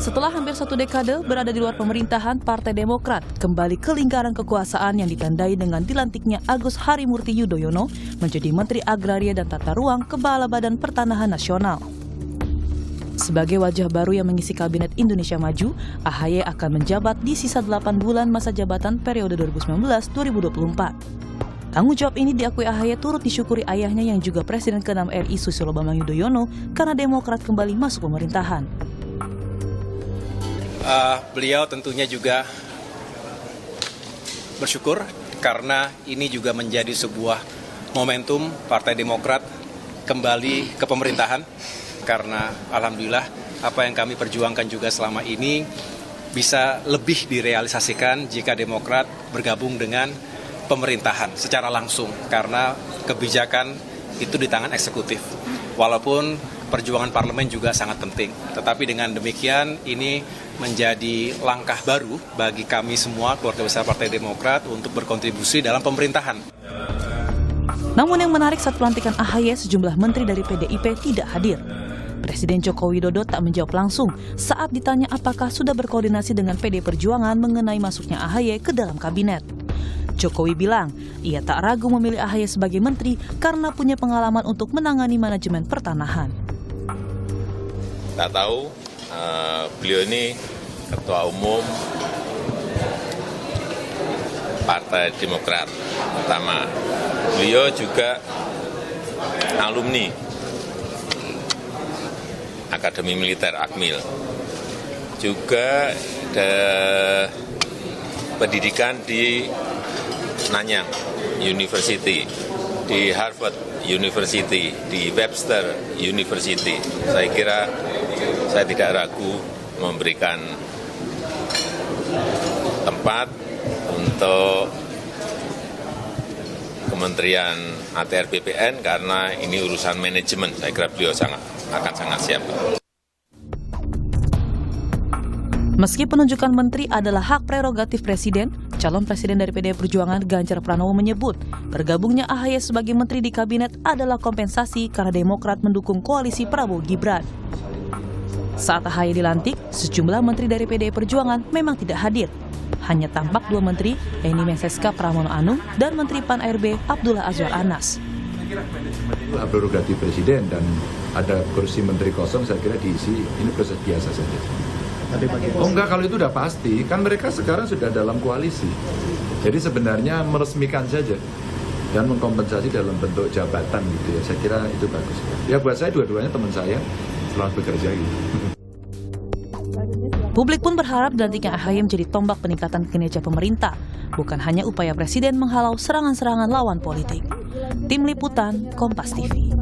Setelah hampir 1 dekade berada di luar pemerintahan, Partai Demokrat kembali ke lingkaran kekuasaan yang ditandai dengan dilantiknya Agus Harimurti Yudhoyono menjadi Menteri Agraria dan Tata Ruang Kepala Badan Pertanahan Nasional. Sebagai wajah baru yang mengisi Kabinet Indonesia Maju, AHY akan menjabat di sisa 8 bulan masa jabatan periode 2019-2024. Tanggung jawab ini diakui AHY turut disyukuri ayahnya yang juga Presiden ke-6 RI Susilo Bambang Yudhoyono karena Demokrat kembali masuk pemerintahan. Beliau tentunya juga bersyukur karena ini juga menjadi sebuah momentum Partai Demokrat kembali ke pemerintahan karena alhamdulillah apa yang kami perjuangkan juga selama ini bisa lebih direalisasikan jika Demokrat bergabung dengan pemerintahan secara langsung karena kebijakan itu di tangan eksekutif. Walaupun perjuangan parlemen juga sangat penting. Tetapi dengan demikian ini menjadi langkah baru bagi kami semua keluarga besar Partai Demokrat untuk berkontribusi dalam pemerintahan. Namun yang menarik saat pelantikan AHY, sejumlah menteri dari PDIP tidak hadir. Presiden Joko Widodo tak menjawab langsung saat ditanya apakah sudah berkoordinasi dengan PD Perjuangan mengenai masuknya AHY ke dalam kabinet. Jokowi bilang, ia tak ragu memilih AHY sebagai menteri karena punya pengalaman untuk menangani manajemen pertanahan. Tak tahu, beliau ini Ketua Umum Partai Demokrat pertama. Beliau juga alumni Akademi Militer Akmil. Juga ada pendidikan di Nanyang University, di Harvard University, di Webster University. Saya kira saya tidak ragu memberikan tempat untuk Kementerian ATR BPN karena ini urusan manajemen. Saya kira beliau akan sangat siap. Meski penunjukan menteri adalah hak prerogatif Presiden, calon Presiden dari PDI Perjuangan Ganjar Pranowo menyebut bergabungnya AHY sebagai menteri di kabinet adalah kompensasi karena Demokrat mendukung koalisi Prabowo Gibran. Saat AHY dilantik, sejumlah menteri dari PDI Perjuangan memang tidak hadir. Hanya tampak 2 menteri, yaitu Menseska Pramono Anung dan Menteri Pan-RB Abdullah Azwar Anas. Hak prerogatif Presiden dan ada kursi menteri kosong saya kira diisi, ini proses biasa saja. Oh enggak, kalau itu udah pasti, kan mereka sekarang sudah dalam koalisi. Jadi sebenarnya meresmikan saja dan mengkompensasi dalam bentuk jabatan gitu ya. Saya kira itu bagus. Ya buat saya dua-duanya teman saya, selamat bekerja gitu. Publik pun berharap dilantiknya AHY menjadi tombak peningkatan kinerja pemerintah, bukan hanya upaya Presiden menghalau serangan-serangan lawan politik. Tim Liputan, Kompas TV.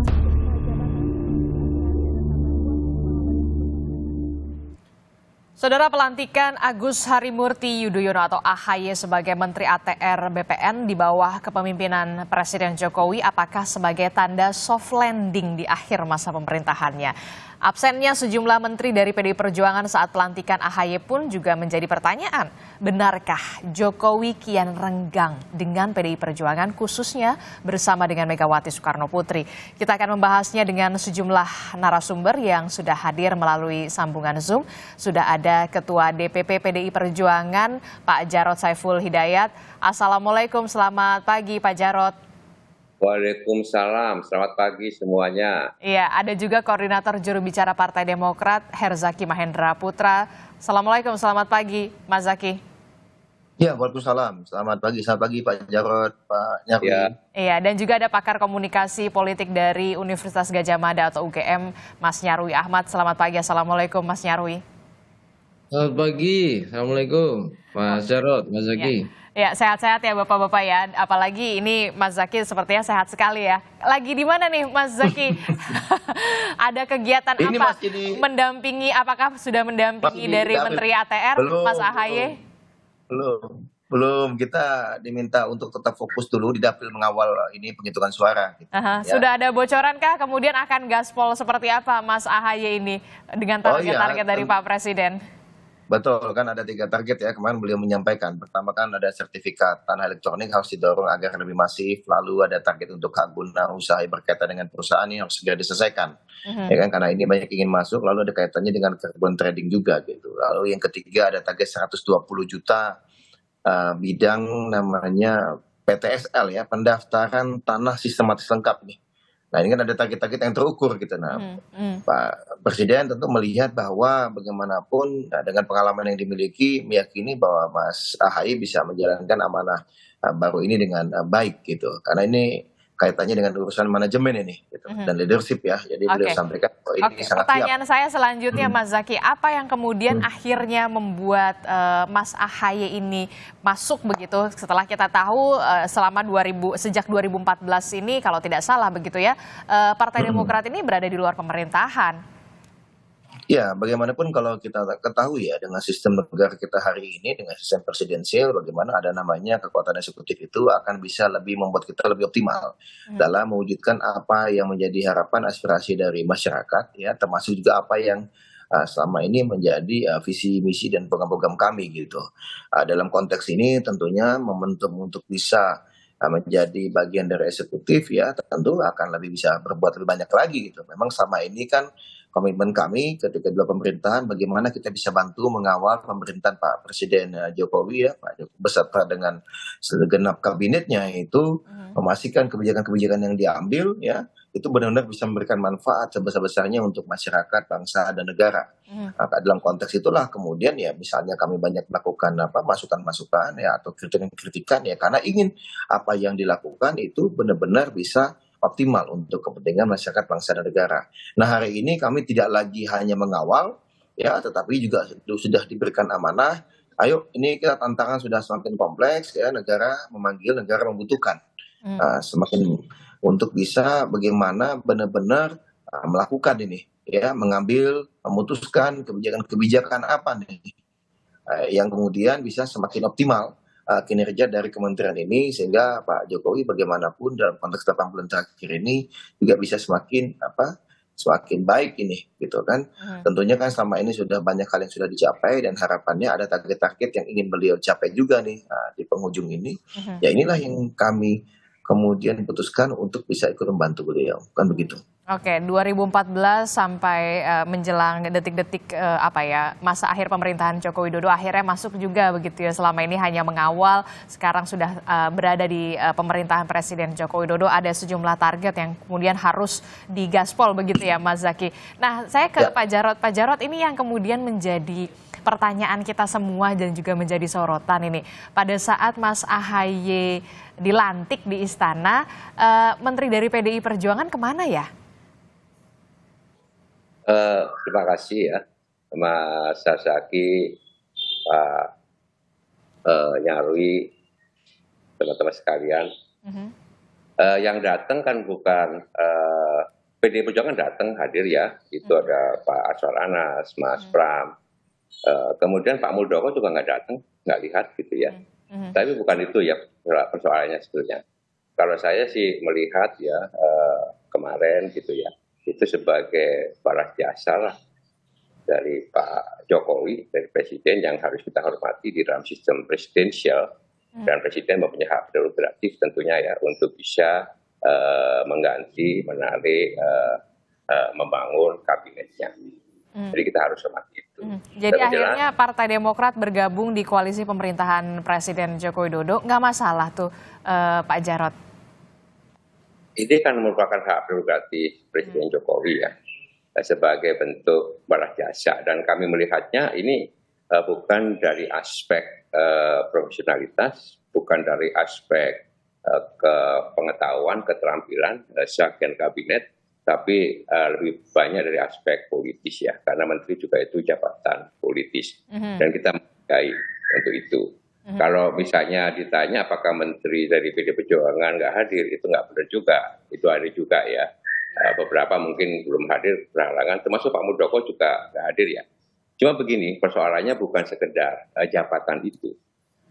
Saudara, pelantikan Agus Harimurti Yudhoyono atau AHY sebagai Menteri ATR BPN di bawah kepemimpinan Presiden Jokowi apakah sebagai tanda soft landing di akhir masa pemerintahannya? Absennya sejumlah menteri dari PDI Perjuangan saat pelantikan AHY pun juga menjadi pertanyaan. Benarkah Jokowi kian renggang dengan PDI Perjuangan khususnya bersama dengan Megawati Soekarno Putri? Kita akan membahasnya dengan sejumlah narasumber yang sudah hadir melalui sambungan Zoom. Sudah ada Ketua DPP PDI Perjuangan Pak Jarod Saiful Hidayat. Assalamualaikum, selamat pagi Pak Jarod. Waalaikumsalam, selamat pagi semuanya. Iya, ada juga Koordinator Juru Bicara Partai Demokrat, Herzaki Mahendra Putra. Assalamualaikum, selamat pagi, Mas Zaki. Ya, waalaikumsalam. Selamat pagi Pak Jarod, Pak Nyarwi. Ya. Iya, dan juga ada pakar komunikasi politik dari Universitas Gadjah Mada atau UGM, Mas Nyarwi Ahmad. Selamat pagi, assalamualaikum, Mas Nyarwi. Selamat pagi, assalamualaikum, Mas Jarod, Mas Zaki. Ya, sehat-sehat ya Bapak-Bapak ya. Apalagi ini Mas Zaki sepertinya sehat sekali ya. Lagi di mana nih Mas Zaki? Ada kegiatan Ini apa? masih Apakah sudah mendampingi dari Menteri ATR, Mas AHY? Belum. Kita diminta untuk tetap fokus dulu di dapil mengawal ini penghitungan suara. Gitu, ya. Sudah ada bocoran kah? Kemudian akan gaspol seperti apa Mas AHY ini dengan target-target dari Pak Presiden? Betul, kan ada 3 target ya, kemarin beliau menyampaikan. Pertama kan ada sertifikat tanah elektronik harus didorong agar lebih masif, lalu ada target untuk hak guna usaha yang berkaitan dengan perusahaan yang harus segera diselesaikan. Ya kan, karena ini banyak ingin masuk, lalu ada kaitannya dengan carbon trading juga gitu. Lalu yang ketiga ada target 120 juta bidang namanya PTSL ya, pendaftaran tanah sistematis lengkap nih. Nah ini kan ada target-target yang terukur gitu. Nah Pak Presiden tentu melihat bahwa bagaimanapun dengan pengalaman yang dimiliki meyakini bahwa Mas AHY bisa menjalankan amanah baru ini dengan baik gitu. Karena ini kaitannya dengan urusan manajemen ini gitu, dan leadership ya. Jadi beliau Oke. sampaikan bahwa ini Oke, sangat siap. pertanyaan saya selanjutnya Mas Zaky, apa yang kemudian akhirnya membuat Mas AHY ini masuk begitu setelah kita tahu selama sejak 2014 ini kalau tidak salah begitu ya, Partai Demokrat ini berada di luar pemerintahan. Ya, bagaimanapun kalau kita ketahui ya dengan sistem negara kita hari ini dengan sistem presidensial, bagaimana ada namanya kekuatan eksekutif itu akan bisa lebih membuat kita lebih optimal dalam mewujudkan apa yang menjadi harapan aspirasi dari masyarakat ya, termasuk juga apa yang selama ini menjadi visi misi dan program-program kami gitu. Dalam konteks ini tentunya momentum untuk bisa menjadi bagian dari eksekutif ya tentu akan lebih bisa berbuat lebih banyak lagi gitu. Memang selama ini kan komitmen kami ketika di pemerintahan bagaimana kita bisa bantu mengawal pemerintahan Pak Presiden Jokowi ya, Pak Jokowi beserta dengan segenap kabinetnya itu memastikan kebijakan-kebijakan yang diambil ya itu benar-benar bisa memberikan manfaat sebesar-besarnya untuk masyarakat, bangsa dan negara. Maka dalam konteks itulah kemudian ya misalnya kami banyak melakukan masukan-masukan ya atau kritikan-kritikan ya karena ingin apa yang dilakukan itu benar-benar bisa optimal untuk kepentingan masyarakat, bangsa dan negara. Nah hari ini kami tidak lagi hanya mengawal ya, tetapi juga sudah diberikan amanah. Ayo ini kita tantangan sudah semakin kompleks ya, negara memanggil, negara membutuhkan semakin untuk bisa bagaimana benar-benar melakukan ini ya, mengambil, memutuskan kebijakan-kebijakan apa nih yang kemudian bisa semakin optimal kinerja dari kementerian ini sehingga Pak Jokowi bagaimanapun dalam konteks 8 bulan terakhir ini juga bisa semakin baik ini gitu kan. Tentunya kan selama ini sudah banyak hal yang sudah dicapai dan harapannya ada target-target yang ingin beliau capai juga nih di penghujung ini. Ya inilah yang kami kemudian putuskan untuk bisa ikut membantu beliau kan begitu. Oke, 2014 sampai menjelang detik-detik masa akhir pemerintahan Joko Widodo akhirnya masuk juga begitu ya. Selama ini hanya mengawal, sekarang sudah berada di pemerintahan Presiden Joko Widodo. Ada sejumlah target yang kemudian harus digaspol begitu ya Mas Zaky. Nah saya ke Pak Jarod. Pak Jarod, ini yang kemudian menjadi pertanyaan kita semua dan juga menjadi sorotan ini. Pada saat Mas AHY dilantik di istana, Menteri dari PDI Perjuangan kemana ya? Terima kasih ya Mas Zaky, Pak Nyarwi, teman-teman sekalian. Yang datang kan bukan PDI Perjuangan datang hadir ya, itu ada Pak Aswar Anas, Mas Pram, kemudian Pak Muldoko juga nggak datang, nggak lihat gitu ya. Tapi bukan itu ya persoalannya sebetulnya. Kalau saya sih melihat ya kemarin gitu ya, itu sebagai balas jasa lah dari Pak Jokowi, dari Presiden yang harus kita hormati di dalam sistem presidensial. Dan Presiden mempunyai hak prerogatif tentunya ya untuk bisa mengganti, menarik, membangun kabinetnya. Jadi kita harus hormati itu. Jadi akhirnya Partai Demokrat bergabung di koalisi pemerintahan Presiden Joko Widodo, nggak masalah tuh Pak Jarod? Ini kan merupakan hak prerogatif Presiden Jokowi ya, sebagai bentuk balas jasa. Dan kami melihatnya ini bukan dari aspek profesionalitas, bukan dari aspek pengetahuan, keterampilan, sebagian kabinet, tapi lebih banyak dari aspek politis ya, karena menteri juga itu jabatan politis. Dan kita menghargai untuk itu. Kalau misalnya ditanya apakah menteri dari PDI Perjuangan nggak hadir, itu nggak benar juga. Itu ada juga ya. Beberapa mungkin belum hadir berhalangan, termasuk Pak Muldoko juga nggak hadir ya. Cuma begini, persoalannya bukan sekedar jabatan itu.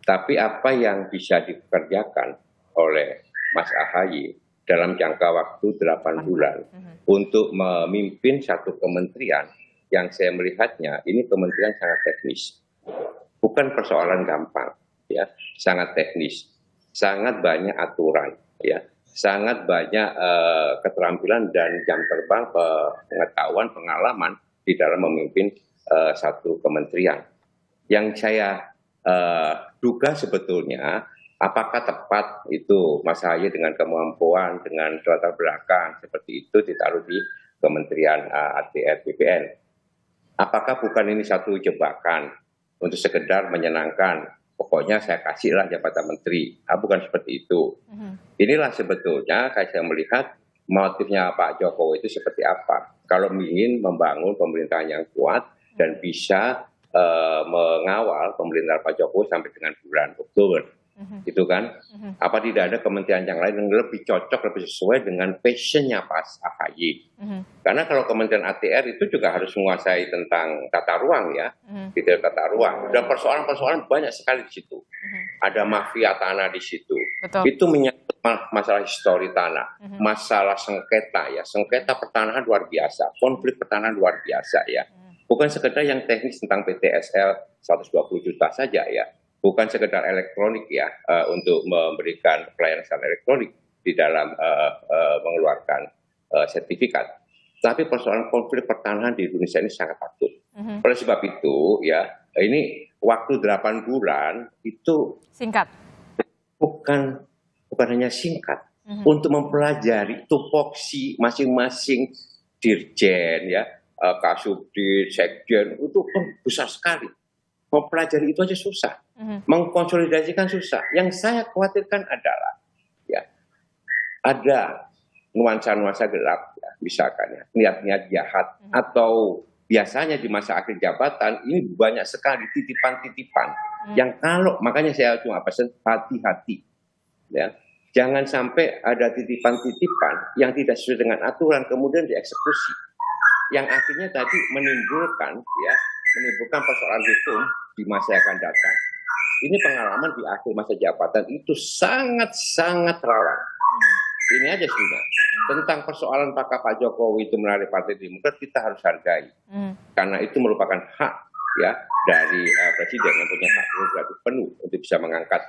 Tapi apa yang bisa dikerjakan oleh Mas AHY dalam jangka waktu 8 bulan untuk memimpin satu kementerian yang saya melihatnya ini kementerian sangat teknis. bukan persoalan gampang, ya, sangat teknis, sangat banyak aturan, ya, sangat banyak keterampilan dan jam terbang, pengetahuan, pengalaman di dalam memimpin satu kementerian. Yang saya duga sebetulnya, apakah tepat itu Mas Ahaye dengan kemampuan, dengan latar belakang seperti itu ditaruh di Kementerian ATR BPN? Apakah bukan ini satu jebakan untuk sekedar menyenangkan? Pokoknya saya kasihlah jabatan menteri. Bukan seperti itu. Inilah sebetulnya saya melihat motifnya Pak Jokowi itu seperti apa. Kalau ingin membangun pemerintahan yang kuat dan bisa mengawal pemerintahan Pak Jokowi sampai dengan bulan Oktober. Gitu kan? Apa tidak ada kementerian yang lain yang lebih cocok, lebih sesuai dengan passionnya Pak Ahaye? Karena kalau kementerian ATR itu juga harus menguasai tentang tata ruang, ya, detail tata ruang. Dan persoalan-persoalan banyak sekali di situ. Ada mafia tanah di situ. Betul. Itu menyangkut masalah histori tanah, masalah sengketa, ya, sengketa pertanahan luar biasa, konflik pertanahan luar biasa, ya. Bukan sekedar yang teknis tentang PTSL 120 juta saja, ya. Bukan sekedar elektronik, ya, untuk memberikan pelayanan secara elektronik di dalam mengeluarkan sertifikat. Tapi persoalan konflik pertanahan di Indonesia ini sangat akut. Oleh sebab itu, ya, ini waktu 8 bulan itu Singkat. bukan hanya singkat untuk mempelajari tupoksi masing-masing dirjen, ya, kasubdit, sekjen, itu kan besar sekali. Mempelajari itu aja susah, mengkonsolidasikan susah. Yang saya khawatirkan adalah, ya, ada nuansa-nuansa gelap, ya, misalkan, ya, niat-niat jahat, atau biasanya di masa akhir jabatan ini banyak sekali titipan-titipan yang kalau, makanya saya cuma pesan hati-hati, ya, jangan sampai ada titipan-titipan yang tidak sesuai dengan aturan kemudian dieksekusi, yang akhirnya tadi menimbulkan persoalan hukum di masa yang akan datang. Ini pengalaman di akhir masa jabatan itu sangat-sangat rawan. Ini aja sudah. Tentang persoalan apakah Pak Jokowi itu menarik Partai Demokrat, kita harus hargai. Karena itu merupakan hak, ya, dari Presiden yang punya hak prerogatif penuh untuk bisa mengangkat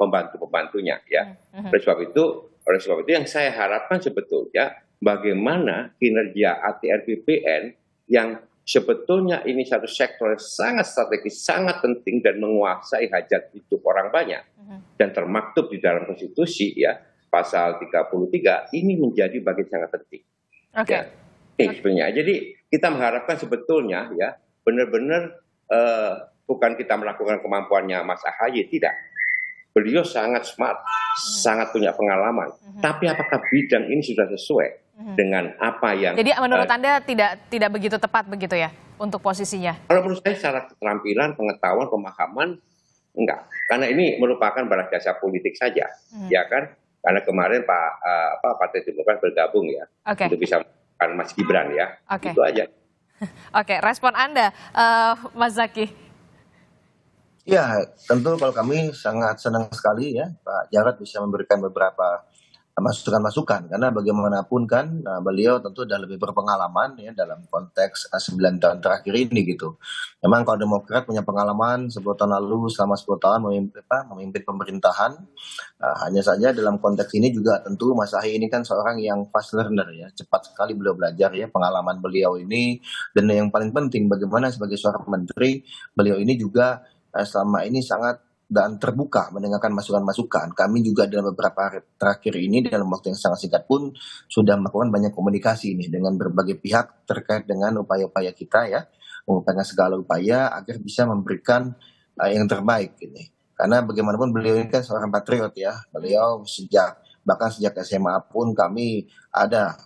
pembantu-pembantunya, ya. Oleh sebab itu yang saya harapkan sebetulnya bagaimana kinerja ATR BPN yang sebetulnya ini satu sektor yang sangat strategis, sangat penting dan menguasai hajat hidup orang banyak dan termaktub di dalam konstitusi, ya, pasal 33 ini menjadi bagian sangat penting. Oke. Ya. Sebenarnya. Jadi kita mengharapkan sebetulnya, ya, benar-benar bukan kita melakukan kemampuannya Mas Ahaye, tidak. Beliau sangat smart, sangat punya pengalaman. Tapi apakah bidang ini sudah sesuai dengan apa yang... Jadi menurut Anda tidak begitu tepat begitu, ya, untuk posisinya? Kalau menurut saya secara keterampilan, pengetahuan, pemahaman, enggak. Karena ini merupakan balas jasa politik saja, ya kan? Karena kemarin Partai Demokrat bergabung, ya, untuk bisa melakukan Mas Gibran, ya. Itu aja. Oke, respon Anda, Mas Zaky. Ya, tentu kalau kami sangat senang sekali, ya, Pak Jarod bisa memberikan beberapa masukan-masukan, karena bagaimanapun kan beliau tentu sudah lebih berpengalaman, ya, dalam konteks 9 tahun terakhir ini gitu. Memang kalau Demokrat punya pengalaman 10 tahun lalu selama 10 tahun memimpin pemerintahan, hanya saja dalam konteks ini juga tentu Mas Ahaye ini kan seorang yang fast learner, ya, cepat sekali beliau belajar, ya, pengalaman beliau ini, dan yang paling penting bagaimana sebagai seorang menteri beliau ini juga selama ini sangat dan terbuka mendengarkan masukan-masukan. Kami juga dalam beberapa hari terakhir ini dalam waktu yang sangat singkat pun sudah melakukan banyak komunikasi ini dengan berbagai pihak terkait dengan upaya-upaya kita, ya, mengupayakan segala upaya agar bisa memberikan yang terbaik ini. Karena bagaimanapun beliau ini kan seorang patriot, ya. Beliau bahkan sejak SMA pun kami ada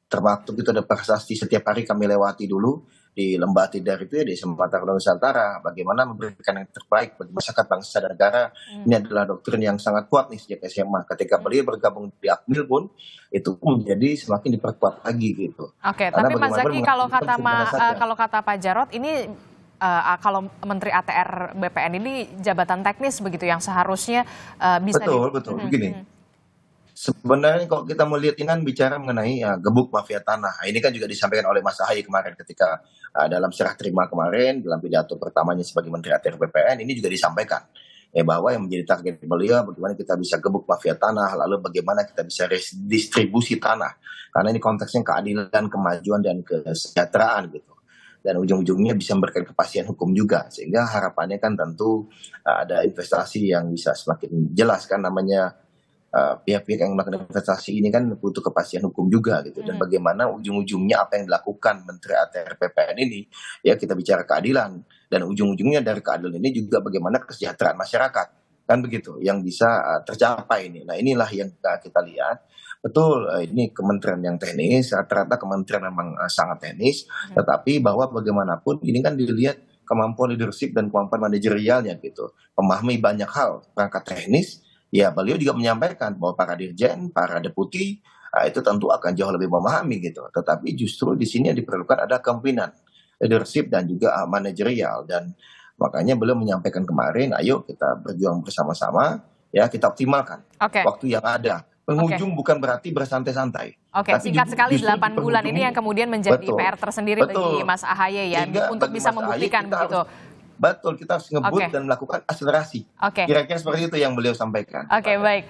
termaktub itu ada prestasi setiap hari kami lewati dulu di Lembah Tidar itu, ya, di Sumatera Nusantara, bagaimana memberikan yang terbaik bagi masyarakat, bangsa dan negara. Ini adalah doktrin yang sangat kuat nih sejak SMA. Ketika beliau bergabung di Akmil pun itu menjadi semakin diperkuat lagi gitu. Oke, tapi Mas Zaky, kalau kata Pak Jarod ini kalau Menteri ATR BPN ini jabatan teknis begitu yang seharusnya bisa betul begini. Sebenarnya kalau kita melihat ini kan bicara mengenai gebuk mafia tanah. Nah, ini kan juga disampaikan oleh Mas Ahaye kemarin ketika dalam serah terima kemarin dalam pidato pertamanya sebagai Menteri ATR BPN ini juga disampaikan bahwa yang menjadi target beliau bagaimana kita bisa gebuk mafia tanah, lalu bagaimana kita bisa redistribusi tanah. Karena ini konteksnya keadilan, kemajuan dan kesejahteraan gitu. Dan ujung-ujungnya bisa memberikan kepastian hukum juga, sehingga harapannya kan tentu ada investasi yang bisa semakin jelas kan namanya. Pihak-pihak yang melakukan investasi ini kan butuh kepastian hukum juga gitu, dan bagaimana ujung-ujungnya apa yang dilakukan Menteri ATR BPN ini ya kita bicara keadilan, dan ujung-ujungnya dari keadilan ini juga bagaimana kesejahteraan masyarakat kan begitu yang bisa tercapai ini. Nah inilah yang kita lihat betul, ini kementerian yang teknis, rata-rata kementerian memang sangat teknis, tetapi bahwa bagaimanapun ini kan dilihat kemampuan leadership dan kemampuan manajerialnya gitu, memahami banyak hal perangkat teknis. Ya, beliau juga menyampaikan bahwa para dirjen, para deputi, itu tentu akan jauh lebih memahami gitu. Tetapi justru di sini yang diperlukan ada kepemimpinan, leadership dan juga manajerial. Dan makanya beliau menyampaikan kemarin, ayo kita berjuang bersama-sama, ya kita optimalkan Oke. waktu yang ada. Penghujung bukan berarti bersantai-santai. Oke, Tapi singkat sekali justru 8 bulan ini yang kemudian menjadi betul, PR tersendiri bagi betul. Mas Ahaye ya, Sehingga untuk bagi bisa Mas Ahaye membuktikan kita begitu. Betul, kita harus ngebut Oke. dan melakukan akselerasi. Oke. Kira-kira seperti itu yang beliau sampaikan. Oke, baik.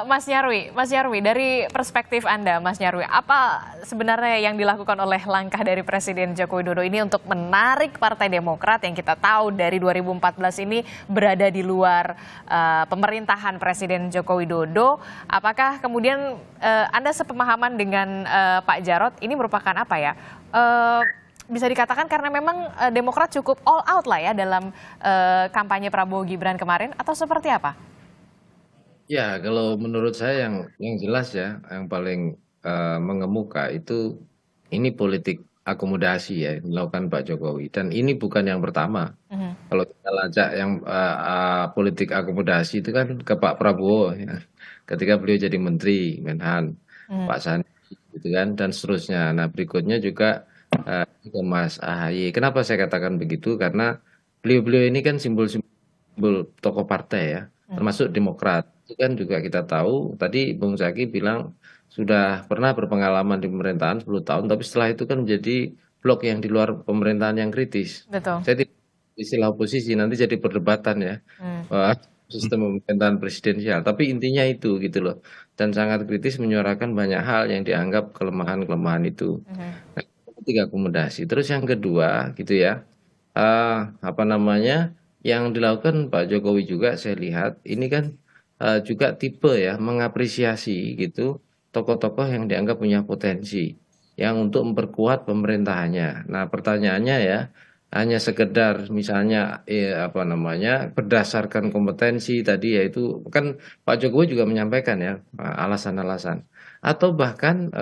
Mas Nyarwi, dari perspektif Anda, Mas Nyarwi, apa sebenarnya yang dilakukan oleh langkah dari Presiden Joko Widodo ini untuk menarik Partai Demokrat yang kita tahu dari 2014 ini berada di luar pemerintahan Presiden Joko Widodo? Apakah kemudian Anda sepemahaman dengan Pak Jarod ini merupakan apa ya? Bisa dikatakan karena memang Demokrat cukup all out lah ya dalam kampanye Prabowo Gibran kemarin, atau seperti apa? Ya, kalau menurut saya yang jelas ya, yang paling mengemuka itu ini politik akomodasi ya yang dilakukan Pak Jokowi, dan ini bukan yang pertama. Kalau kita lacak yang politik akomodasi itu kan ke Pak Prabowo ya, ketika beliau jadi Menteri Menhan, Pak Sandi gitu kan, dan seterusnya. Nah berikutnya juga ke Mas Ahaye. Kenapa saya katakan begitu? Karena beliau-beliau ini kan simbol tokoh partai ya, termasuk Demokrat. Itu kan juga kita tahu, tadi Bung Zaki bilang sudah pernah berpengalaman di pemerintahan 10 tahun, tapi setelah itu kan menjadi blok yang di luar pemerintahan yang kritis. Betul. Saya tidak istilah oposisi, nanti jadi perdebatan ya, sistem pemerintahan presidensial. Tapi intinya itu gitu loh. Dan sangat kritis menyuarakan banyak hal yang dianggap kelemahan-kelemahan itu. Nah, tiga akomodasi. Terus yang kedua gitu ya, apa namanya, yang dilakukan Pak Jokowi juga saya lihat ini kan juga tipe ya mengapresiasi gitu tokoh-tokoh yang dianggap punya potensi yang untuk memperkuat pemerintahannya. Nah pertanyaannya ya, hanya sekedar misalnya apa namanya berdasarkan kompetensi tadi, yaitu kan Pak Jokowi juga menyampaikan ya alasan-alasan, atau bahkan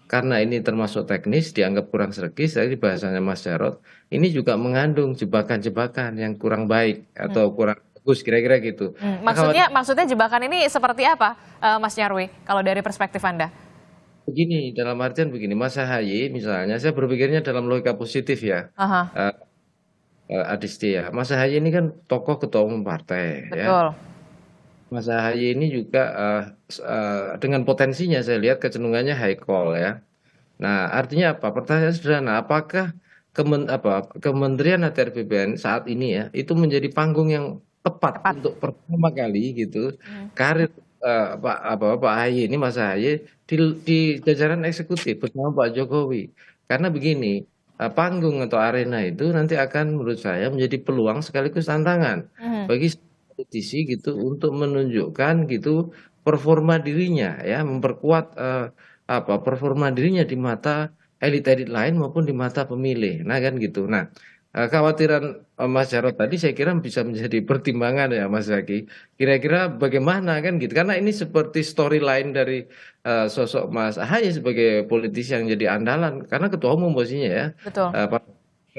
karena ini termasuk teknis dianggap kurang strategis, tadi bahasanya Mas Jarod, ini juga mengandung jebakan-jebakan yang kurang baik atau kurang bagus, kira-kira gitu. Maksudnya jebakan ini seperti apa, Mas Nyarwi, kalau dari perspektif Anda? Begini, dalam artian begini, Mas Ahaye misalnya, saya berpikirnya dalam logika positif ya, Adisti ya. Mas Ahaye ini kan tokoh ketua umum partai. Betul. Ya. Mas Ahaye ini juga dengan potensinya saya lihat kecenderungannya high call ya. Nah artinya apa? Pertanyaan sederhana, apakah Kementerian ATR BPN saat ini ya itu menjadi panggung yang tepat untuk pertama kali gitu karir Pak Ahaye ini, Mas Ahaye di jajaran eksekutif bersama Pak Jokowi. Karena begini, panggung atau arena itu nanti akan menurut saya menjadi peluang sekaligus tantangan bagi politisi gitu untuk menunjukkan gitu performa dirinya ya, memperkuat performa dirinya di mata elit-elit lain maupun di mata pemilih. Nah kan gitu. Nah kekhawatiran Mas Jarod tadi saya kira bisa menjadi pertimbangan ya Mas Zaki. Kira-kira bagaimana kan gitu. Karena ini seperti storyline dari sosok Mas Ahaye sebagai politisi yang jadi andalan. Karena ketua umum posisinya ya. Betul.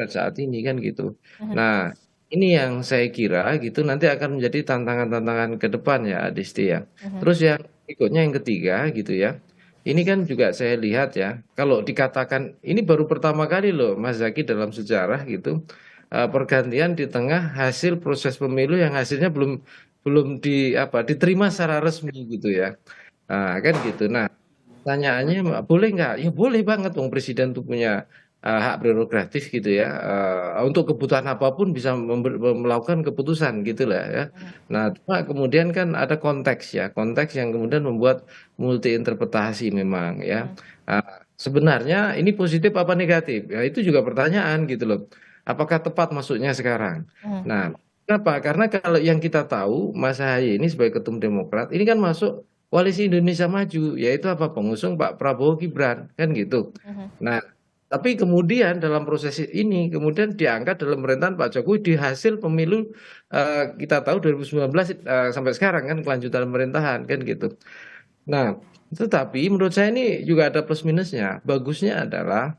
Saat ini kan gitu. Nah ini yang saya kira gitu nanti akan menjadi tantangan-tantangan ke depan ya Adisti ya. Terus yang berikutnya yang ketiga gitu ya. Ini kan juga saya lihat ya, kalau dikatakan ini baru pertama kali loh Mas Zaki dalam sejarah gitu, pergantian di tengah hasil proses pemilu yang hasilnya belum diterima secara resmi gitu ya. Kan gitu. Nah, pertanyaannya boleh nggak? Ya boleh banget, wong presiden tuh punya hak prerogatif gitu ya. Untuk kebutuhan apapun bisa melakukan keputusan gitu lah ya. Nah, cuma kemudian kan ada konteks ya, konteks yang kemudian membuat multi interpretasi memang ya. Sebenarnya ini positif apa negatif? Ya itu juga pertanyaan gitu loh. Apakah tepat masuknya sekarang? Nah, kenapa? Karena kalau yang kita tahu Mas Ahaye ini sebagai ketum Demokrat ini kan masuk Koalisi Indonesia Maju, yaitu apa, pengusung Pak Prabowo Gibran kan gitu. Nah, tapi kemudian dalam proses ini kemudian diangkat dalam pemerintahan Pak Jokowi di hasil pemilu kita tahu 2019 sampai sekarang kan kelanjutan pemerintahan kan gitu. Nah, tetapi menurut saya ini juga ada plus minusnya. Bagusnya adalah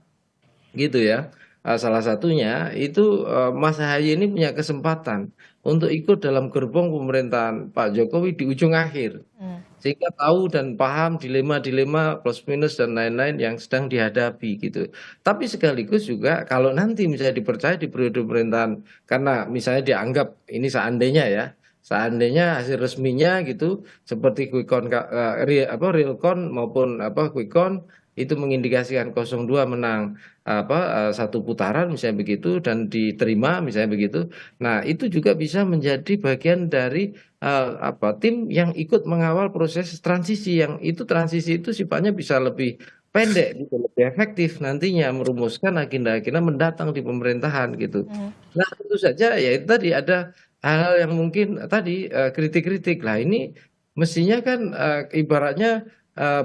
gitu ya. Salah satunya itu Mas Ahaye ini punya kesempatan untuk ikut dalam gerbong pemerintahan Pak Jokowi di ujung akhir. Sehingga tahu dan paham dilema-dilema plus minus dan lain-lain yang sedang dihadapi gitu. Tapi sekaligus juga kalau nanti misalnya dipercaya di periode pemerintahan karena misalnya dianggap ini seandainya ya, seandainya hasil resminya gitu seperti Realcon maupun Quick Count itu mengindikasikan 02 menang satu putaran misalnya begitu dan diterima misalnya begitu. Nah, itu juga bisa menjadi bagian dari tim yang ikut mengawal proses transisi yang itu transisi itu sifatnya bisa lebih pendek gitu, lebih efektif nantinya merumuskan agenda-agenda mendatang di pemerintahan gitu. Nah, tentu saja ya itu tadi ada hal-hal yang mungkin tadi kritik-kritik lah ini mestinya kan ibaratnya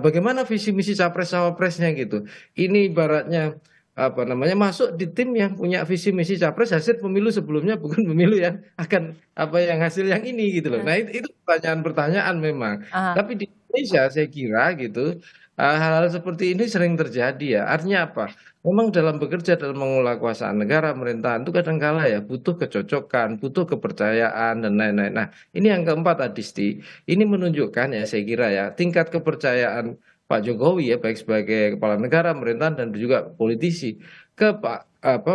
bagaimana visi misi capres cawapresnya gitu. Ini ibaratnya apa namanya masuk di tim yang punya visi misi capres hasil pemilu sebelumnya bukan pemilu yang akan apa yang hasil yang ini gitu loh. Nah itu pertanyaan-pertanyaan memang. Aha. Tapi di Indonesia saya kira gitu hal-hal seperti ini sering terjadi ya. Artinya apa? Memang dalam bekerja dalam mengelola kekuasaan negara pemerintahan itu kadang-kala ya butuh kecocokan, butuh kepercayaan dan lain-lain. Nah ini yang keempat Adisti, ini menunjukkan ya saya kira ya tingkat kepercayaan Pak Jokowi ya baik sebagai kepala negara pemerintahan dan juga politisi ke Pak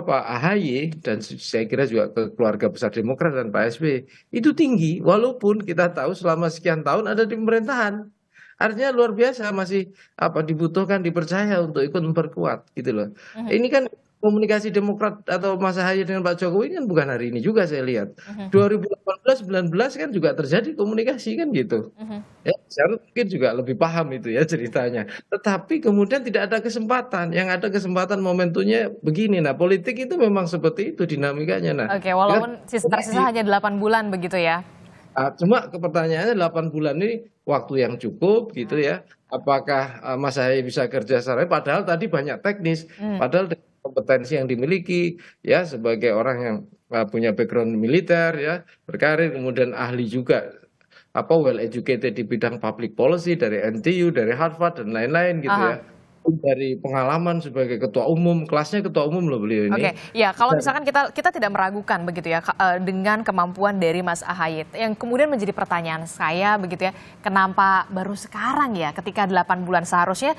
Ahaye dan saya kira juga ke keluarga besar Demokrat dan Pak SBY itu tinggi walaupun kita tahu selama sekian tahun ada di pemerintahan. Artinya luar biasa masih dibutuhkan dipercaya untuk ikut memperkuat gitu loh. Ini kan komunikasi Demokrat atau Mas Ahaye dengan Pak Jokowi kan bukan hari ini juga saya lihat. 2018 19 kan juga terjadi komunikasi kan gitu. Ya, saya mungkin juga lebih paham itu ya ceritanya. Tetapi kemudian tidak ada kesempatan. Yang ada kesempatan momentumnya begini. Nah, politik itu memang seperti itu dinamikanya. Nah, Oke, walaupun tersisa hanya 8 bulan begitu ya. Cuma pertanyaannya 8 bulan ini waktu yang cukup gitu ya. Apakah Mas Ahaye bisa kerja secara padahal tadi banyak teknis, padahal dengan kompetensi yang dimiliki ya sebagai orang yang punya background militer ya, berkarir kemudian ahli juga well educated di bidang public policy dari NTU, dari Harvard dan lain-lain gitu ya. Dari pengalaman sebagai ketua umum, kelasnya ketua umum loh beliau ini. Oke, ya kalau misalkan kita tidak meragukan begitu ya dengan kemampuan dari Mas Ahaye. Yang kemudian menjadi pertanyaan saya begitu ya, kenapa baru sekarang ya ketika 8 bulan seharusnya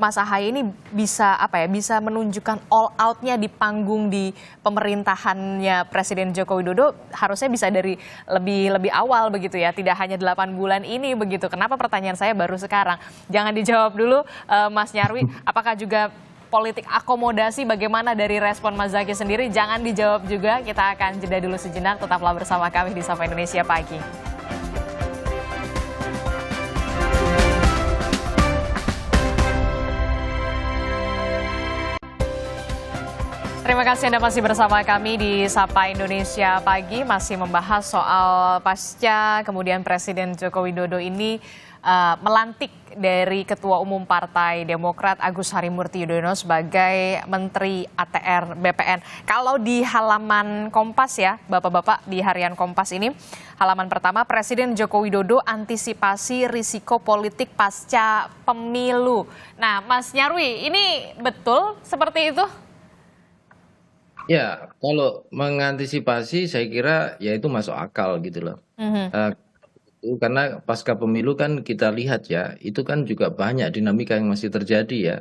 Mas Ahaye ini bisa bisa menunjukkan all out-nya di panggung di pemerintahannya Presiden Joko Widodo harusnya bisa dari lebih awal begitu ya, tidak hanya 8 bulan ini begitu. Kenapa pertanyaan saya baru sekarang? Jangan dijawab dulu Mas Nyarwi, apakah juga politik akomodasi bagaimana dari respon Mas Zaky sendiri? Jangan dijawab juga, kita akan jeda dulu sejenak, tetaplah bersama kami di Sapa Indonesia Pagi. Terima kasih Anda masih bersama kami di Sapa Indonesia Pagi, masih membahas soal pasca kemudian Presiden Joko Widodo ini melantik dari Ketua Umum Partai Demokrat Agus Harimurti Yudhoyono sebagai Menteri ATR BPN. Kalau di halaman Kompas ya, Bapak-Bapak di harian Kompas ini, halaman pertama Presiden Joko Widodo antisipasi risiko politik pasca pemilu. Nah, Mas Nyarwi, ini betul seperti itu? Ya, kalau mengantisipasi saya kira ya itu masuk akal gitu loh. Karena pasca pemilu kan kita lihat ya, itu kan juga banyak dinamika yang masih terjadi ya.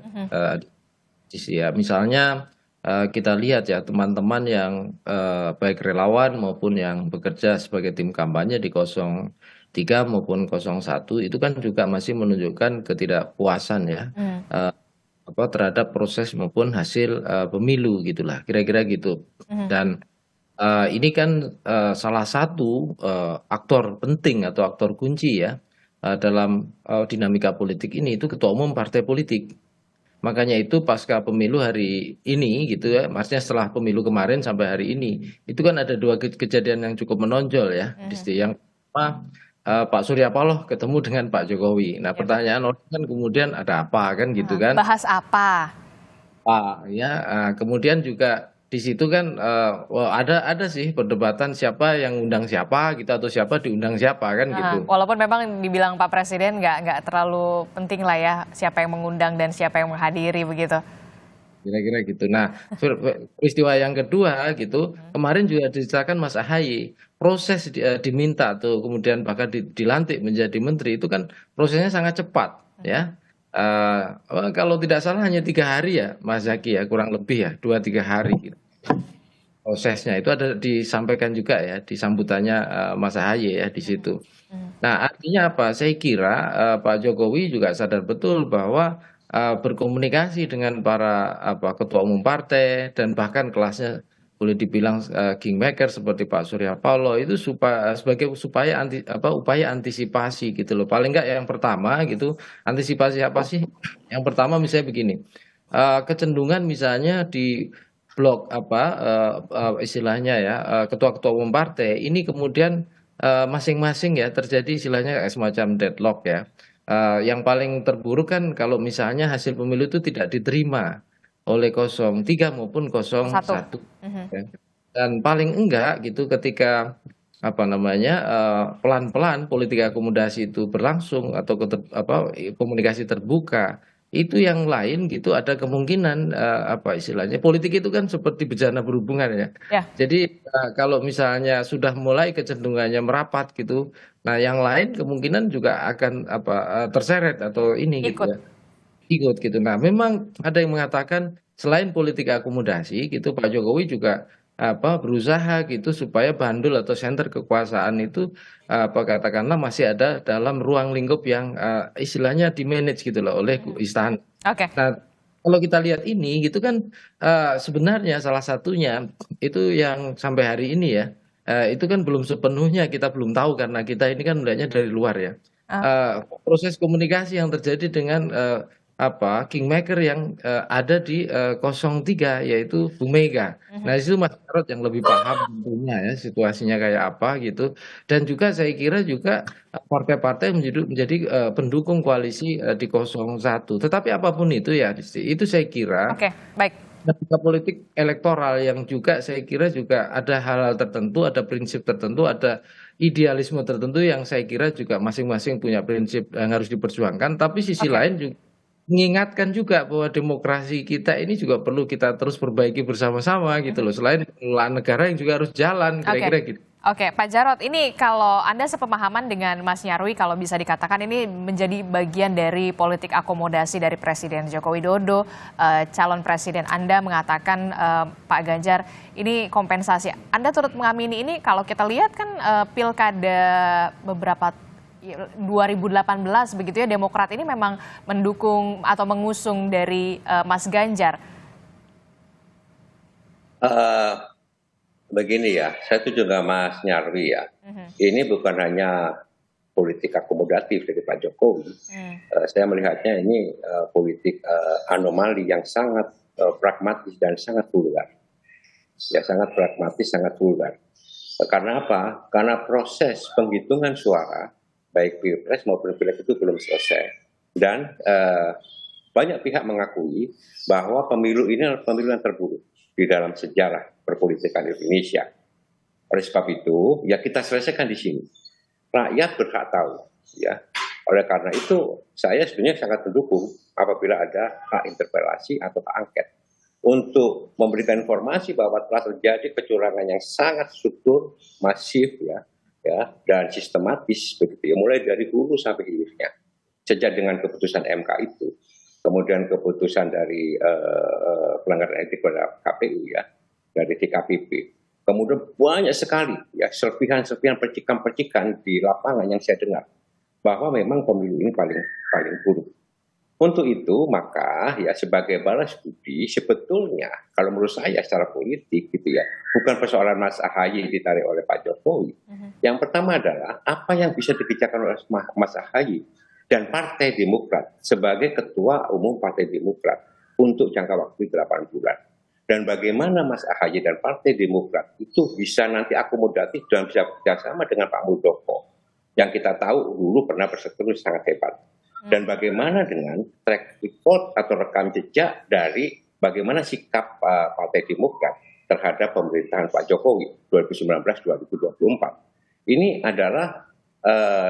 Ya misalnya kita lihat ya teman-teman yang baik relawan maupun yang bekerja sebagai tim kampanye di 03 maupun 01 itu kan juga masih menunjukkan ketidakpuasan ya terhadap proses maupun hasil pemilu gitulah kira-kira gitu. Dan ini kan salah satu aktor penting atau aktor kunci ya dalam dinamika politik ini itu ketua umum partai politik. Makanya itu pasca pemilu hari ini gitu ya, maksudnya setelah pemilu kemarin sampai hari ini, itu kan ada dua kejadian yang cukup menonjol ya. Yang pertama Pak Surya Paloh ketemu dengan Pak Jokowi. Nah pertanyaan orang kan kemudian ada apa kan gitu kan? Bahas apa? Kemudian juga di situ kan ada sih perdebatan siapa yang undang siapa gitu atau siapa diundang siapa kan gitu. Walaupun memang dibilang Pak Presiden nggak terlalu penting lah ya siapa yang mengundang dan siapa yang menghadiri begitu. Kira-kira gitu. Nah, peristiwa yang kedua gitu, kemarin juga diceritakan Mas Ahaye, proses diminta tuh kemudian bahkan dilantik menjadi menteri itu kan prosesnya sangat cepat ya. Kalau tidak salah hanya 3 hari ya Mas Zaki ya kurang lebih ya 2-3 hari gitu. Prosesnya itu ada disampaikan juga ya di sambutannya Mas Ahaye ya di situ. Nah artinya apa? Saya kira Pak Jokowi juga sadar betul bahwa berkomunikasi dengan para ketua umum partai dan bahkan kelasnya boleh dibilang kingmaker seperti Pak Surya Paloh itu supaya upaya antisipasi gitu loh. Paling enggak yang pertama gitu antisipasi apa sih? Yang pertama misalnya begini, kecenderungan misalnya di blok istilahnya ya ketua-ketua umum partai ini kemudian masing-masing ya terjadi istilahnya kayak semacam deadlock ya. Yang paling terburuk kan kalau misalnya hasil pemilu itu tidak diterima oleh 03 maupun 01 ya. Dan paling enggak gitu ketika pelan-pelan politik akomodasi itu berlangsung atau komunikasi terbuka itu yang lain gitu ada kemungkinan istilahnya politik itu kan seperti bejana berhubungan ya. Jadi kalau misalnya sudah mulai kecenderungannya merapat gitu, nah yang lain kemungkinan juga akan terseret atau ini gitu ya. Ikut gitu. Nah, memang ada yang mengatakan selain politik akomodasi gitu Pak Jokowi juga berusaha gitu supaya bandul atau senter kekuasaan itu katakanlah masih ada dalam ruang lingkup yang istilahnya di manage gitu loh oleh istana. Nah, kalau kita lihat ini gitu kan sebenarnya salah satunya itu yang sampai hari ini ya itu kan belum sepenuhnya kita belum tahu karena kita ini kan melihatnya dari luar ya. Proses komunikasi yang terjadi dengan kingmaker yang ada di 03 yaitu Bu Mega. Nah itu Mas Jarod yang lebih paham tentunya ya situasinya kayak apa gitu. Dan juga saya kira juga partai-partai menjadi pendukung koalisi di 01. Tetapi apapun itu ya itu saya kira dinamika politik elektoral yang juga saya kira juga ada hal-hal tertentu, ada prinsip tertentu, ada idealisme tertentu yang saya kira juga masing-masing punya prinsip yang harus diperjuangkan. Tapi sisi lain juga mengingatkan juga bahwa demokrasi kita ini juga perlu kita terus perbaiki bersama-sama gitu loh. Selain pengelolaan negara yang juga harus jalan kira-kira gitu. Oke, Pak Jarod, ini kalau Anda sepemahaman dengan Mas Nyarwi, kalau bisa dikatakan ini menjadi bagian dari politik akomodasi dari Presiden Joko Widodo, calon presiden Anda mengatakan Pak Ganjar ini kompensasi. Anda turut mengamini ini kalau kita lihat kan pilkada beberapa 2018 begitu ya Demokrat ini memang mendukung atau mengusung dari Mas Ganjar. Begini ya, saya setuju dengan Mas Nyarwi ya. Ini bukan hanya politik akomodatif dari Pak Jokowi. Saya melihatnya ini politik anomali yang sangat pragmatis dan sangat vulgar. Ya, sangat pragmatis, sangat vulgar. Karena apa? Karena proses penghitungan suara baik pilpres maupun pileg itu belum selesai. Dan banyak pihak mengakui bahwa pemilu ini adalah pemilu yang terburuk di dalam sejarah perpolitikan Indonesia. Oleh sebab itu, ya kita selesaikan di sini. Rakyat berhak tahu. Ya. Oleh karena itu, saya sebenarnya sangat mendukung apabila ada hak interpelasi atau hak angket untuk memberikan informasi bahwa telah terjadi kecurangan yang sangat struktur, masif, ya, dan sistematis begitu ya, mulai dari hulu sampai hilirnya. Sejak dengan keputusan MK itu, kemudian keputusan dari pelanggaran etik pada KPU ya, dari DKPP, Kemudian banyak sekali ya serpihan-serpihan percikan-percikan di lapangan yang saya dengar bahwa memang pemilu ini paling paling buruk. Untuk itu maka ya sebagai balas budi sebetulnya kalau menurut saya secara politik gitu ya bukan persoalan Mas AHY ditarik oleh Pak Jokowi. Yang pertama adalah apa yang bisa dikerjakan oleh Mas AHY dan Partai Demokrat sebagai Ketua Umum Partai Demokrat untuk jangka waktu 8 bulan. Dan bagaimana Mas AHY dan Partai Demokrat itu bisa nanti akomodatif dan bisa bekerjasama dengan Pak Muldoko yang kita tahu dulu pernah bersekutu sangat hebat. Dan bagaimana dengan track record atau rekam jejak dari bagaimana sikap Partai Demokrat terhadap pemerintahan Pak Jokowi 2019-2024. Ini adalah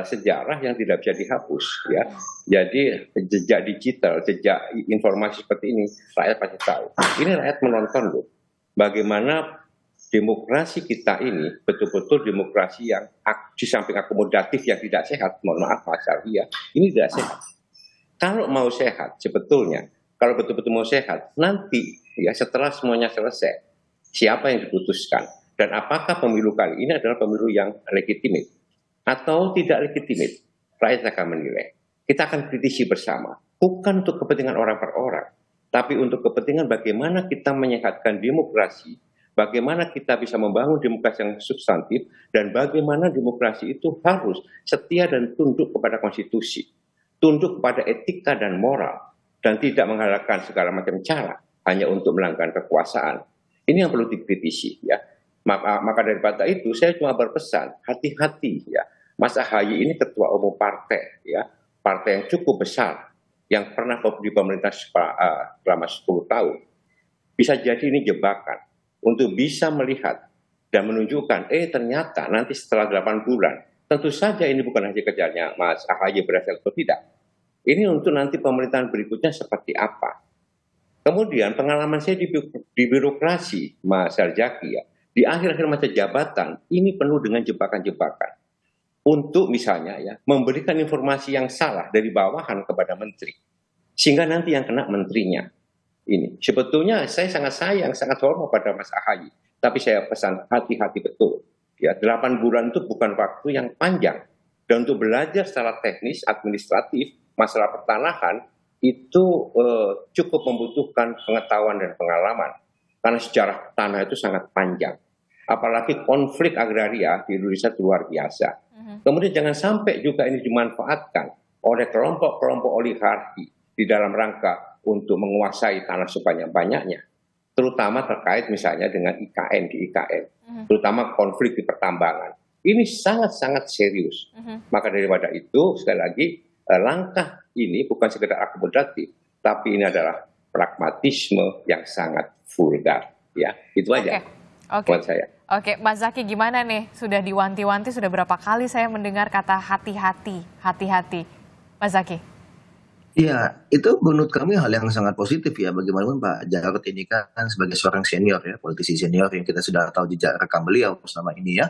sejarah yang tidak bisa dihapus ya. Jadi jejak digital, jejak informasi seperti ini rakyat pasti tahu. Ini rakyat menonton loh. Bagaimana demokrasi kita ini betul-betul demokrasi yang di samping akomodatif yang tidak sehat, mohon maaf Mas Arya, ini tidak sehat. Kalau mau sehat sebetulnya, kalau betul-betul mau sehat, nanti ya setelah semuanya selesai, siapa yang diputuskan dan apakah pemilu kali ini adalah pemilu yang legitimate atau tidak legitimate, rakyat akan menilai. Kita akan kritisi bersama, bukan untuk kepentingan orang per orang, tapi untuk kepentingan bagaimana kita menyehatkan demokrasi, bagaimana kita bisa membangun demokrasi yang substantif, dan bagaimana demokrasi itu harus setia dan tunduk kepada konstitusi, tunduk kepada etika dan moral, dan tidak menghalalkan segala macam cara hanya untuk melanggar kekuasaan. Ini yang perlu dikritisi ya. Maka daripada itu saya cuma berpesan hati-hati ya. Mas AHY ini ketua umum partai ya, partai yang cukup besar yang pernah di pemerintah selama 10 tahun. Bisa jadi ini jebakan untuk bisa melihat dan menunjukkan ternyata nanti setelah 8 bulan tentu saja ini bukan hanya kerjanya Mas AHY berhasil atau tidak. Ini untuk nanti pemerintahan berikutnya seperti apa. Kemudian pengalaman saya di birokrasi Mas Sarjaki ya, di akhir-akhir masa jabatan ini penuh dengan jebakan-jebakan untuk misalnya ya memberikan informasi yang salah dari bawahan kepada menteri sehingga nanti yang kena menterinya. Ini sebetulnya saya sangat sayang, sangat hormat pada Mas AHY, tapi saya pesan hati-hati betul ya, 8 bulan itu bukan waktu yang panjang dan untuk belajar secara teknis administratif masalah pertanahan itu cukup membutuhkan pengetahuan dan pengalaman karena sejarah tanah itu sangat panjang. Apalagi konflik agraria di Indonesia itu luar biasa. Kemudian jangan sampai juga ini dimanfaatkan oleh kelompok-kelompok oligarki di dalam rangka untuk menguasai tanah sebanyak-banyaknya. Terutama terkait misalnya dengan IKN di IKN. Terutama konflik di pertambangan. Ini sangat-sangat serius. Maka daripada itu sekali lagi langkah ini bukan sekedar akomodatif, tapi ini adalah pragmatisme yang sangat vulgar. Ya, itu aja. Buat saya. Oke, Mas Zaky gimana nih? Sudah diwanti-wanti, sudah berapa kali saya mendengar kata hati-hati, hati-hati. Mas Zaky. Iya, itu menurut kami hal yang sangat positif ya. Bagaimanapun Pak Jarod ini kan sebagai seorang senior ya, politisi senior yang kita sudah tahu jejak rekam beliau selama ini ya.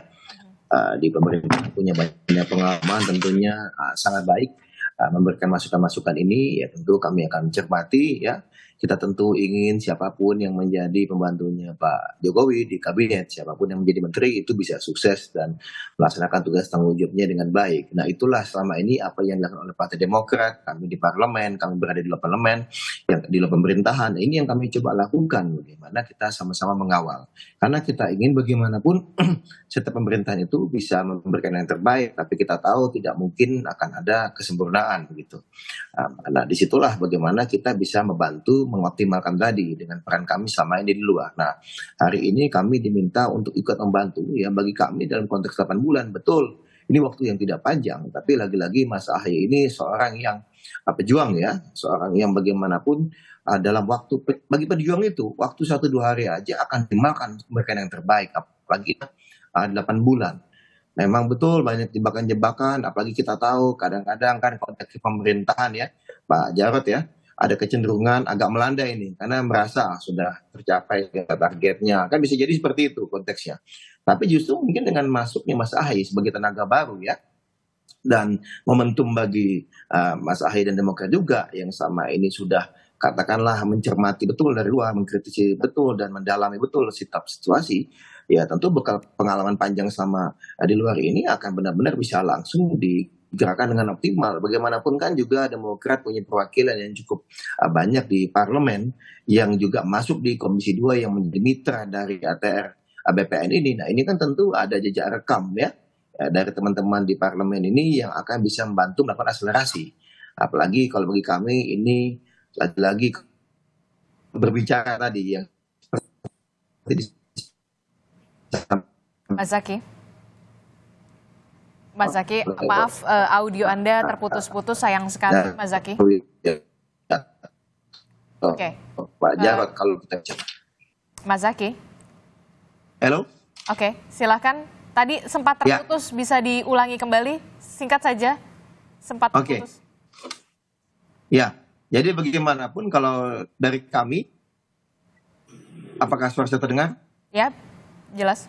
Di pemerintah punya banyak pengalaman tentunya sangat baik memberikan masukan-masukan ini ya tentu kami akan cermati ya. Kita tentu ingin siapapun yang menjadi pembantunya Pak Jokowi di kabinet, siapapun yang menjadi menteri itu bisa sukses dan melaksanakan tugas tanggung jawabnya dengan baik. Nah itulah selama ini apa yang dilakukan oleh Partai Demokrat, kami di parlemen, kami berada di parlemen, yang di luar pemerintahan. Ini yang kami coba lakukan, bagaimana kita sama-sama mengawal. Karena kita ingin bagaimanapun setiap pemerintahan itu bisa memberikan yang terbaik, tapi kita tahu tidak mungkin akan ada kesempurnaan begitu. Nah disitulah bagaimana kita bisa membantu mengoptimalkan tadi dengan peran kami selama ini di luar. Nah, hari ini kami diminta untuk ikut membantu ya bagi kami dalam konteks 8 bulan. Betul, ini waktu yang tidak panjang, tapi lagi-lagi Mas AHY ini seorang yang pejuang ya, seorang yang bagaimanapun dalam waktu bagi pejuang itu waktu 1-2 hari aja akan dimakan memberikan yang terbaik, apalagi 8 bulan. Memang betul banyak jebakan-jebakan, apalagi kita tahu kadang-kadang kan konteks pemerintahan ya, Pak Jarod ya, ada kecenderungan agak melandai ini karena merasa sudah tercapai targetnya, kan bisa jadi seperti itu konteksnya. Tapi justru mungkin dengan masuknya Mas AHY sebagai tenaga baru ya, dan momentum bagi Mas AHY dan Demokrat juga yang sama ini sudah katakanlah mencermati betul dari luar, mengkritisi betul dan mendalami betul situasi, ya tentu bekal pengalaman panjang sama di luar ini akan benar-benar bisa langsung digerakkan dengan optimal. Bagaimanapun kan juga Demokrat punya perwakilan yang cukup banyak di parlemen, yang juga masuk di Komisi 2 yang menjadi mitra dari ATR BPN ini. Nah ini kan tentu ada jejak rekam ya dari teman-teman di parlemen ini yang akan bisa membantu melakukan akselerasi. Apalagi kalau bagi kami ini lagi-lagi berbicara tadi yang Mas Zaky. Mas Zaky, maaf audio Anda terputus-putus, sayang sekali Mas Zaky. Oke. Pak Jarod kalau kita cek. Mas Zaky. Halo? Oke, silakan. Tadi sempat terputus, bisa diulangi kembali? Singkat saja. Sempat terputus. Ya, jadi bagaimanapun kalau dari kami, apakah suara saya terdengar? Ya, jelas.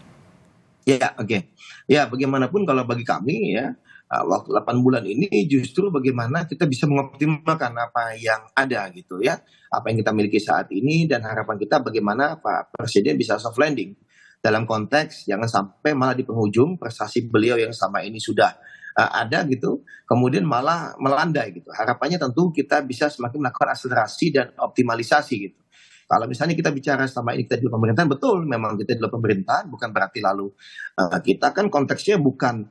Ya, oke. Ya, bagaimanapun kalau bagi kami ya, waktu 8 bulan ini justru bagaimana kita bisa mengoptimalkan apa yang ada gitu ya. Apa yang kita miliki saat ini dan harapan kita bagaimana Pak Presiden bisa soft landing. Dalam konteks jangan sampai malah di penghujung prestasi beliau yang selama ini sudah ada gitu, kemudian malah melandai gitu. Harapannya tentu kita bisa semakin melakukan akselerasi dan optimalisasi gitu. Kalau misalnya kita bicara selama ini kita di pemerintahan, betul memang kita di pemerintahan, bukan berarti lalu kita kan konteksnya bukan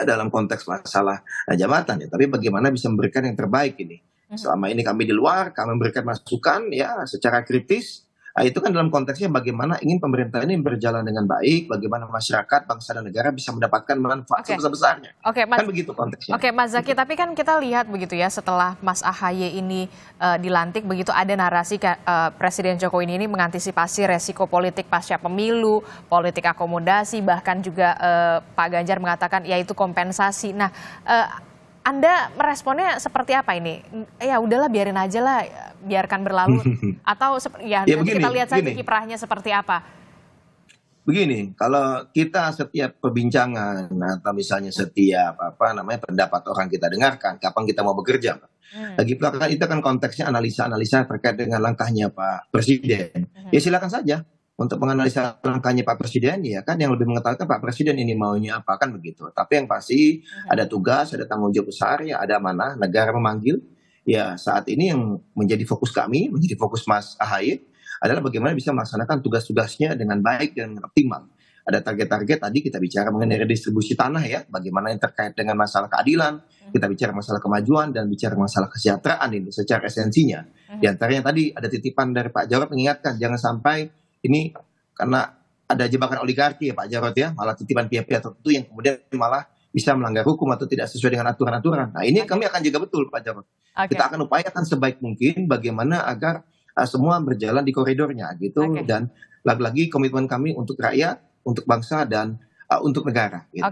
dalam konteks masalah jabatan ya, tapi bagaimana bisa memberikan yang terbaik ini. Selama ini kami di luar, kami memberikan masukan ya secara kritis. Itu kan dalam konteksnya bagaimana ingin pemerintah ini berjalan dengan baik, bagaimana masyarakat, bangsa dan negara bisa mendapatkan manfaat sebesar-besarnya. Kan begitu konteksnya. Oke, Mas Zaky, tapi kan kita lihat begitu ya, setelah Mas AHY ini dilantik, begitu ada narasi Presiden Jokowi ini mengantisipasi resiko politik pasca pemilu, politik akomodasi, bahkan juga Pak Ganjar mengatakan yaitu kompensasi. Nah, Anda meresponnya seperti apa ini? Ya udahlah, biarin aja lah, biarkan berlalu. Atau ya nanti kita lihat saja kiprahnya seperti apa. Begini, kalau kita setiap perbincangan atau misalnya setiap pendapat orang kita dengarkan, kapan kita mau bekerja, lagi pula itu kan konteksnya analisa-analisa terkait dengan langkahnya Pak Presiden. Ya silakan saja untuk menganalisa langkahnya Pak Presiden, ya kan yang lebih mengetahui Pak Presiden ini maunya apa kan begitu. Tapi yang pasti ada tugas, ada tanggung jawab besar, ya ada amanah, negara memanggil. Ya saat ini yang menjadi fokus kami, menjadi fokus Mas AHY adalah bagaimana bisa melaksanakan tugas-tugasnya dengan baik dan optimal. Ada target-target tadi kita bicara mengenai redistribusi tanah ya, bagaimana yang terkait dengan masalah keadilan, kita bicara masalah kemajuan dan bicara masalah kesejahteraan ini secara esensinya. Di antaranya tadi ada titipan dari Pak Jarod mengingatkan jangan sampai ini karena ada jebakan oligarki ya Pak Jarod ya, malah titipan pihak-pihak tertentu yang kemudian malah bisa melanggar hukum atau tidak sesuai dengan aturan-aturan. Nah ini kami akan jaga betul Pak Jarod. Kita akan upayakan sebaik mungkin bagaimana agar semua berjalan di koridornya gitu. Dan lagi-lagi komitmen kami untuk rakyat, untuk bangsa dan untuk negara. Gitu.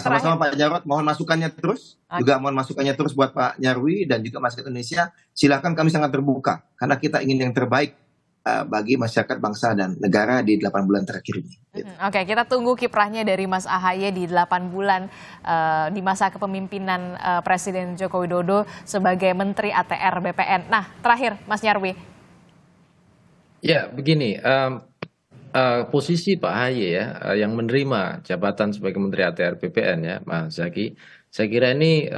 Sama-sama Pak Jarod, mohon masukannya terus. Juga mohon masukannya terus buat Pak Nyarwi dan juga masyarakat Indonesia. Silakan, kami sangat terbuka karena kita ingin yang terbaik bagi masyarakat, bangsa dan negara di 8 bulan terakhir ini. Gitu. Oke, kita tunggu kiprahnya dari Mas AHY di 8 bulan di masa kepemimpinan Presiden Joko Widodo sebagai Menteri ATR BPN. Nah, terakhir Mas Nyarwi. Ya, begini, posisi Pak AHY ya yang menerima jabatan sebagai Menteri ATR BPN ya, Mas Zaky, saya kira ini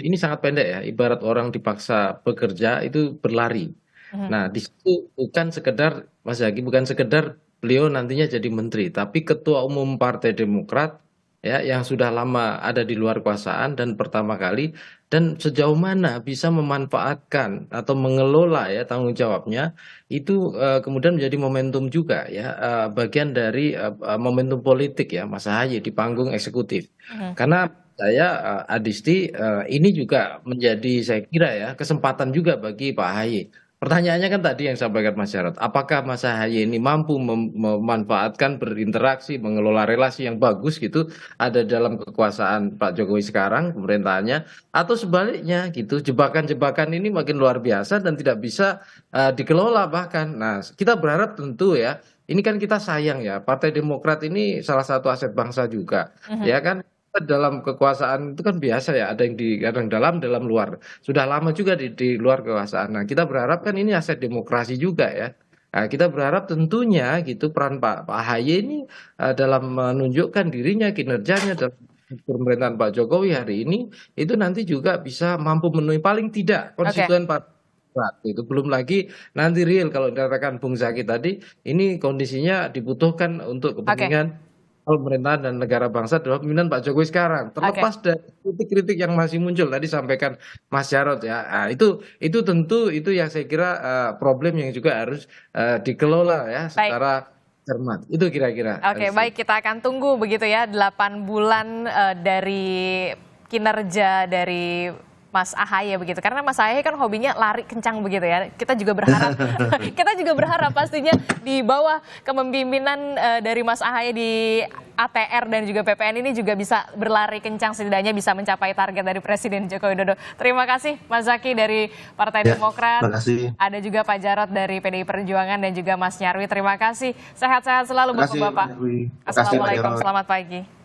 ini sangat pendek ya, ibarat orang dipaksa bekerja itu berlari. Nah, di situ bukan sekedar Mas Zaky, bukan sekedar beliau nantinya jadi menteri, tapi ketua umum Partai Demokrat ya yang sudah lama ada di luar kekuasaan dan pertama kali, dan sejauh mana bisa memanfaatkan atau mengelola ya tanggung jawabnya itu kemudian menjadi momentum juga ya, bagian dari momentum politik ya Mas AHY di panggung eksekutif. Karena saya Adisti ini juga menjadi saya kira ya kesempatan juga bagi Pak AHY. Pertanyaannya kan tadi yang sampaikan Mas Jarod, apakah Mas AHY ini mampu memanfaatkan, berinteraksi, mengelola relasi yang bagus gitu ada dalam kekuasaan Pak Jokowi sekarang, pemerintahannya, atau sebaliknya gitu, jebakan-jebakan ini makin luar biasa dan tidak bisa dikelola bahkan. Nah, kita berharap tentu ya, ini kan kita sayang ya, Partai Demokrat ini salah satu aset bangsa juga, ya kan. dalam kekuasaan itu kan biasa ya, ada yang di kadang dalam luar. Sudah lama juga di luar kekuasaan. Nah, kita berharap kan ini aset demokrasi juga ya. Nah, kita berharap tentunya gitu peran Pak AHY ini dalam menunjukkan dirinya, kinerjanya dalam pemerintahan Pak Jokowi hari ini itu nanti juga bisa mampu memenuhi paling tidak konstituen Partai Demokrat. Itu belum lagi nanti real kalau dikatakan Bung Zaki tadi, ini kondisinya dibutuhkan untuk kepentingan pemerintahan dan negara bangsa adalah pemimpinan Pak Jokowi sekarang. Terlepas dari kritik-kritik yang masih muncul tadi sampaikan Mas Jarod ya. Nah, itu tentu itu yang saya kira problem yang juga harus dikelola ya secara cermat. Itu kira-kira. Oke, baik, kita akan tunggu begitu ya 8 bulan dari kinerja dari Mas AHY begitu. Karena Mas AHY kan hobinya lari kencang begitu ya. Kita juga berharap pastinya di bawah kepemimpinan dari Mas AHY di ATR dan juga PPN ini juga bisa berlari kencang, setidaknya bisa mencapai target dari Presiden Joko Widodo. Terima kasih Mas Zaki dari Partai Demokrat. Terima kasih. Ada juga Pak Jarod dari PDI Perjuangan dan juga Mas Nyarwi. Terima kasih. Sehat-sehat selalu Bapak-bapak. Assalamualaikum, selamat pagi.